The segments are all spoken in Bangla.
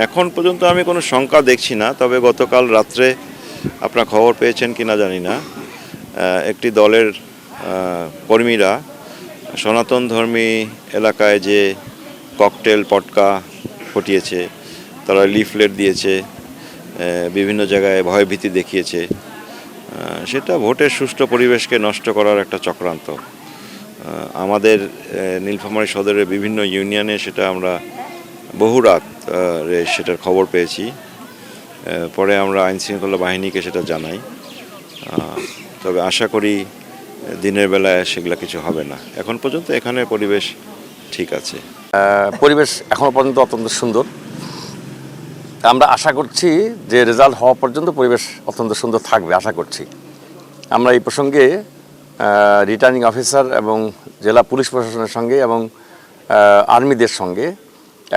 এখন পর্যন্ত আমি কোনো শঙ্কা দেখছি না, তবে গতকাল রাত্রে আপনারা খবর পেয়েছেন কিনা জানি না, একটি দলের কর্মীরা সনাতন ধর্মী এলাকায় যে ককটেল পটকা ফটিয়েছে, তারা লিফলেট দিয়েছে, বিভিন্ন জায়গায় ভয়ভীতি দেখিয়েছে, সেটা ভোটের সুষ্ঠু পরিবেশকে নষ্ট করার একটা চক্রান্ত। আমাদের নীলফামারী সদরের বিভিন্ন ইউনিয়নে সেটা আমরা বহু রাত সেটার খবর পেয়েছি। পরে আমরা আইনশৃঙ্খলা বাহিনীকে সেটা জানাই। তবে আশা করি দিনের বেলায় সেগুলো কিছু হবে না। এখন পর্যন্ত এখানে পরিবেশ ঠিক আছে। পরিবেশ এখনও পর্যন্ত অত্যন্ত সুন্দর। আমরা আশা করছি যে রেজাল্ট হওয়া পর্যন্ত পরিবেশ অত্যন্ত সুন্দর থাকবে, আশা করছি। আমরা এই প্রসঙ্গে রিটার্নিং অফিসার এবং জেলা পুলিশ প্রশাসনের সঙ্গে এবং আর্মিদের সঙ্গে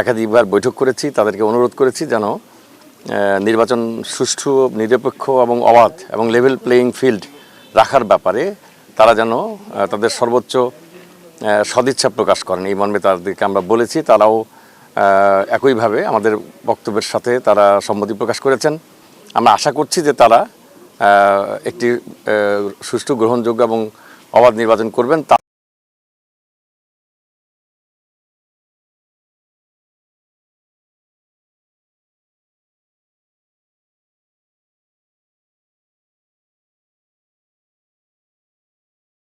একাধিকবার বৈঠক করেছি। তাদেরকে অনুরোধ করেছি যেন নির্বাচন সুষ্ঠু, নিরপেক্ষ এবং অবাধ এবং লেভেল প্লেয়িং ফিল্ড রাখার ব্যাপারে তারা যেন তাদের সর্বোচ্চ সদিচ্ছা প্রকাশ করেন। এই মর্মে তাদেরকে আমরা বলেছি। তারাও একইভাবে আমাদের বক্তব্যের সাথে তারা সম্মতি প্রকাশ করেছেন। আমরা আশা করছি যে তারা একটি সুষ্ঠু, গ্রহণযোগ্য এবং অবাধ নির্বাচন করবেন।